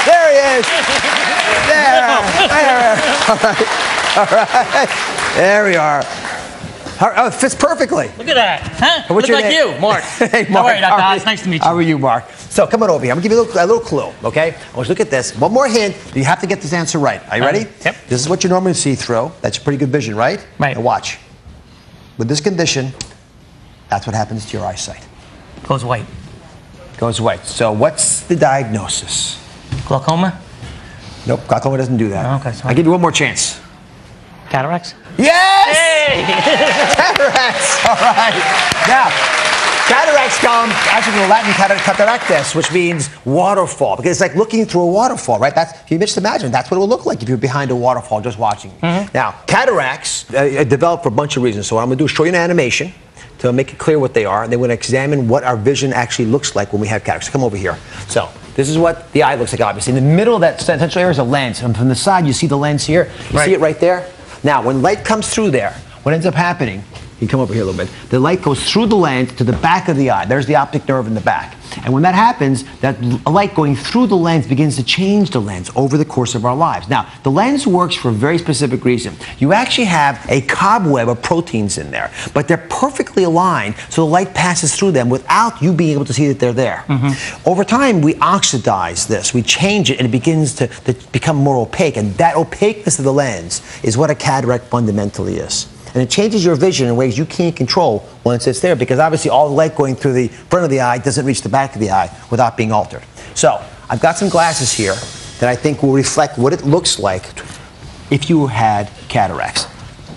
There he is. There. All right. There we are. Oh, it fits perfectly. Look at that. Huh? What's Look your like name? you, Mark. Hey, Mark. How are you, Dr. Oz? Nice to meet you. How are you, Mark? So come on over here. I'm going to give you a little clue, okay? I want you to look at this. One more hint. You have to get this answer right. Are you ready? Yep. This is what you normally see through. That's pretty good vision, right? Right. Now watch. With this condition, that's what happens to your eyesight. Goes white. Goes white. So what's the diagnosis? Glaucoma? Nope, glaucoma doesn't do that. Oh, okay, sorry. I'll give you one more chance. Cataracts? Yes! Hey! Cataracts! All right. Now, cataracts come actually from the Latin cataractes, which means waterfall, because it's like looking through a waterfall, right? That's, if you just imagine, that's what it would look like if you're behind a waterfall just watching. Now, cataracts develop for a bunch of reasons. So what I'm going to do is show you an animation to make it clear what they are, and then we're going to examine what our vision actually looks like when we have cataracts. So come over here. So this is what the eye looks like, obviously. In the middle of that central area is a lens, and from the side you see the lens here. You see it right there? Now, when light comes through there, what ends up happening, you can come over here a little bit, the light goes through the lens to the back of the eye. There's the optic nerve in the back. And when that happens, that light going through the lens begins to change the lens over the course of our lives. Now, the lens works for a very specific reason. You actually have a cobweb of proteins in there, but they're perfectly aligned so the light passes through them without you being able to see that they're there. Over time, we oxidize this, we change it, and it begins to become more opaque, and that opaqueness of the lens is what a cataract fundamentally is. And it changes your vision in ways you can't control once it's there, because obviously all the light going through the front of the eye doesn't reach the back of the eye without being altered. So I've got some glasses here that I think will reflect what it looks like if you had cataracts.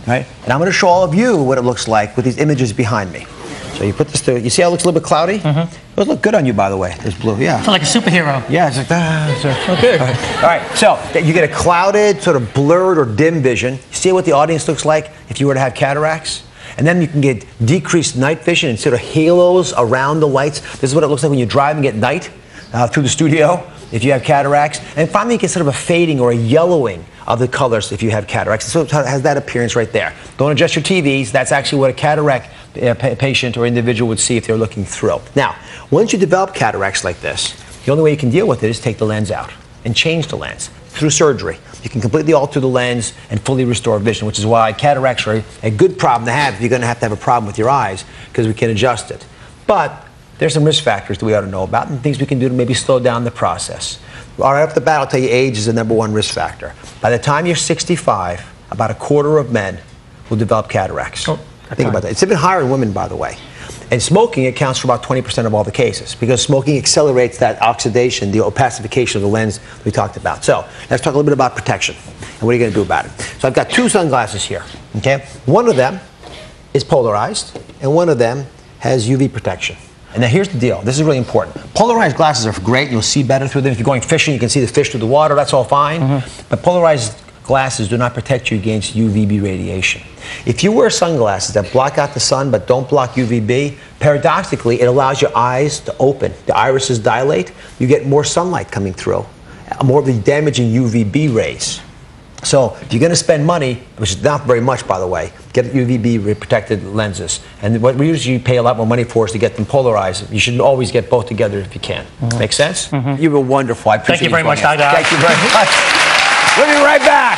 Right? And I'm going to show all of you what it looks like with these images behind me. So you put this through. You see how it looks a little bit cloudy? It would look good on you, by the way. This blue, yeah. Feel like a superhero. Yeah, it's like okay. All right, so you get a clouded, sort of blurred or dim vision. You see what the audience looks like if you were to have cataracts? And then you can get decreased night vision and sort of halos around the lights. This is what it looks like when you drive and get night through the studio if you have cataracts. And finally, you get sort of a fading or a yellowing of the colors if you have cataracts. So it has that appearance right there. Don't adjust your TVs. That's actually what a cataract patient or individual would see if they're looking through. Now, once you develop cataracts like this, the only way you can deal with it is take the lens out and change the lens through surgery. You can completely alter the lens and fully restore vision, which is why cataracts are a good problem to have if you're going to have a problem with your eyes, because we can adjust it. But there's some risk factors that we ought to know about and things we can do to maybe slow down the process. Right off the bat, I'll tell you age is the #1 risk factor. By the time you're 65, about 1/4 of men will develop cataracts. Think about that. It's even higher in women, by the way. And smoking accounts for about 20% of all the cases, because smoking accelerates that oxidation, the opacification of the lens we talked about. So let's talk a little bit about protection and what are you going to do about it. So I've got two sunglasses here. Okay, one of them is polarized, and one of them has UV protection. And now here's the deal. This is really important. Polarized glasses are great. You'll see better through them. If you're going fishing, you can see the fish through the water. That's all fine. But polarized glasses do not protect you against UVB radiation. If you wear sunglasses that block out the sun but don't block UVB, paradoxically, it allows your eyes to open. The irises dilate. You get more sunlight coming through, more of the damaging UVB rays. So if you're going to spend money, which is not very much, by the way, get UVB protected lenses. And what we usually pay a lot more money for is to get them polarized. You should always get both together if you can. Make sense? You've been wonderful. I appreciate Thank you very much, Dr. Thank you very much. We'll be right back.